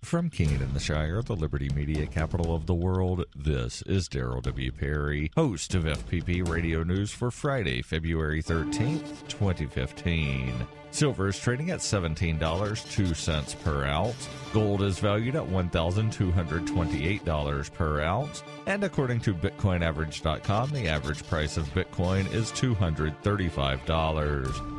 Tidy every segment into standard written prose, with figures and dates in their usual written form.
From Keene in the Shire, the Liberty Media capital of the world, this is Darrell W. Perry, host of FPP Radio News for Friday, February 13th, 2015. Silver is trading at $17.02 per ounce. Gold is valued at $1,228 per ounce. And according to BitcoinAverage.com, the average price of Bitcoin is $235.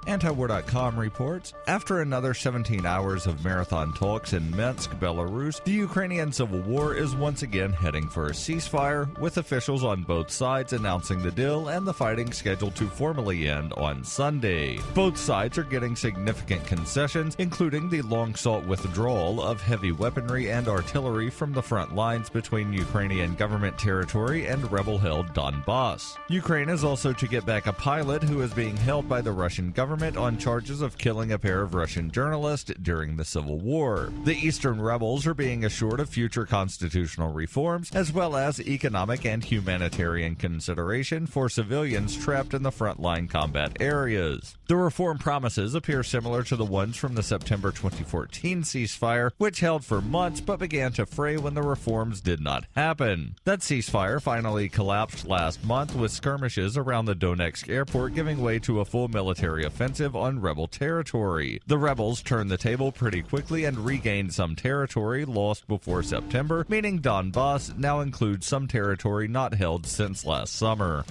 Antiwar.com reports, after another 17 hours of marathon talks in Minsk, Belarus, the Ukrainian civil war is once again heading for a ceasefire, with officials on both sides announcing the deal and the fighting scheduled to formally end on Sunday. Both sides are getting significant concessions, including the long-sought withdrawal of heavy weaponry and artillery from the front lines between Ukrainian government territory and rebel-held Donbass. Ukraine is also to get back a pilot who is being held by the Russian government on charges of killing a pair of Russian journalists during the Civil War. The Eastern rebels are being assured of future constitutional reforms, as well as economic and humanitarian consideration for civilians trapped in the frontline combat areas. The reform promises appear similar to the ones from the September 2014 ceasefire, which held for months but began to fray when the reforms did not happen. That ceasefire finally collapsed last month, with skirmishes around the Donetsk airport giving way to a full military offensive on rebel territory. The rebels turned the table pretty quickly and regained some territory lost before September, meaning Donbass now includes some territory not held since last summer.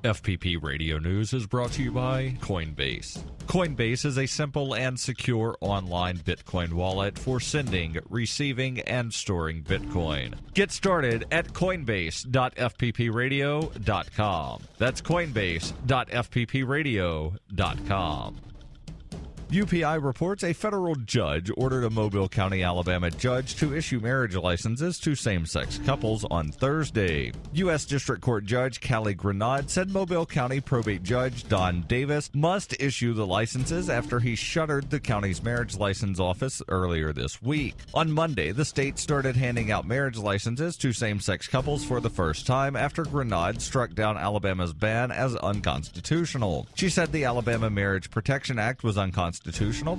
FPP Radio News is brought to you by Coinbase. Coinbase is a simple and secure online Bitcoin wallet for sending, receiving, and storing Bitcoin. Get started at coinbase.fppradio.com. That's coinbase.fppradio.com. UPI reports a federal judge ordered a Mobile County, Alabama judge to issue marriage licenses to same-sex couples on Thursday. U.S. District Court Judge Callie Grenade said Mobile County Probate Judge Don Davis must issue the licenses after he shuttered the county's marriage license office earlier this week. On Monday, the state started handing out marriage licenses to same-sex couples for the first time after Grenade struck down Alabama's ban as unconstitutional. She said the Alabama Marriage Protection Act was unconstitutional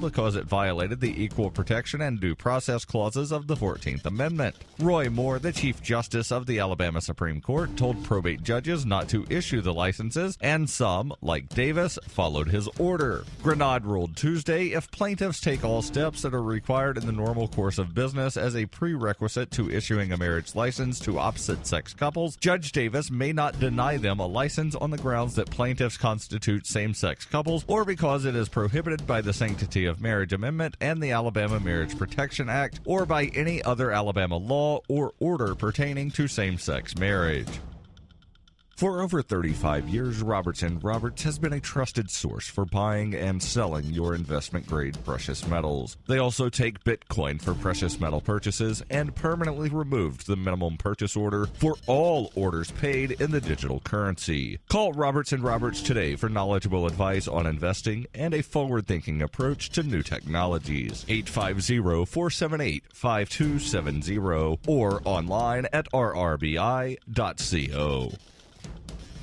because it violated the equal protection and due process clauses of the 14th Amendment. Roy Moore, the Chief Justice of the Alabama Supreme Court, told probate judges not to issue the licenses, and some, like Davis, followed his order. Grenade ruled Tuesday if plaintiffs take all steps that are required in the normal course of business as a prerequisite to issuing a marriage license to opposite-sex couples, Judge Davis may not deny them a license on the grounds that plaintiffs constitute same-sex couples or because it is prohibited by the Sanctity of Marriage Amendment and the Alabama Marriage Protection Act, or by any other Alabama law or order pertaining to same-sex marriage. For over 35 years, Roberts & Roberts has been a trusted source for buying and selling your investment-grade precious metals. They also take Bitcoin for precious metal purchases and permanently removed the minimum purchase order for all orders paid in the digital currency. Call Roberts & Roberts today for knowledgeable advice on investing and a forward-thinking approach to new technologies. 850-478-5270 or online at rrbi.co.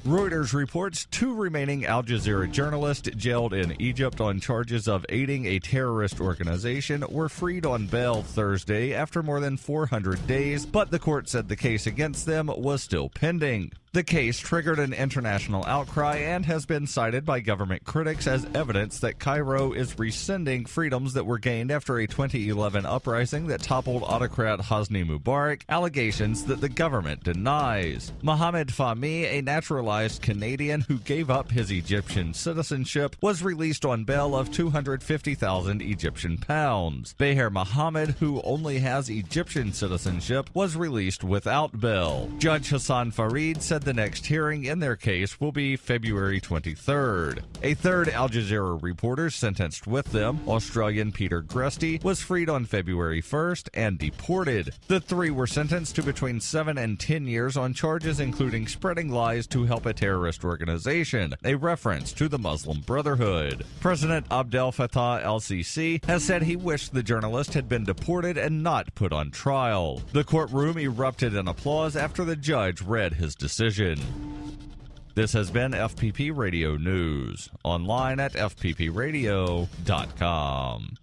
Reuters reports 2 remaining Al Jazeera journalists jailed in Egypt on charges of aiding a terrorist organization were freed on bail Thursday after more than 400 days, but the court said the case against them was still pending. The case triggered an international outcry and has been cited by government critics as evidence that Cairo is rescinding freedoms that were gained after a 2011 uprising that toppled autocrat Hosni Mubarak, allegations that the government denies. Mohamed Fahmy, a naturalized Canadian who gave up his Egyptian citizenship, was released on bail of 250,000 Egyptian pounds. Beher Mohammed, who only has Egyptian citizenship, was released without bail. Judge Hassan Farid said the next hearing in their case will be February 23rd. A third Al Jazeera reporter sentenced with them, Australian Peter Gresty, was freed on February 1st and deported. The 3 were sentenced to between 7 and 10 years on charges including spreading lies to help a terrorist organization, a reference to the Muslim Brotherhood. President Abdel Fattah el-Sisi has said he wished the journalist had been deported and not put on trial. The courtroom erupted in applause after the judge read his decision. This has been FPP Radio News, online at fppradio.com.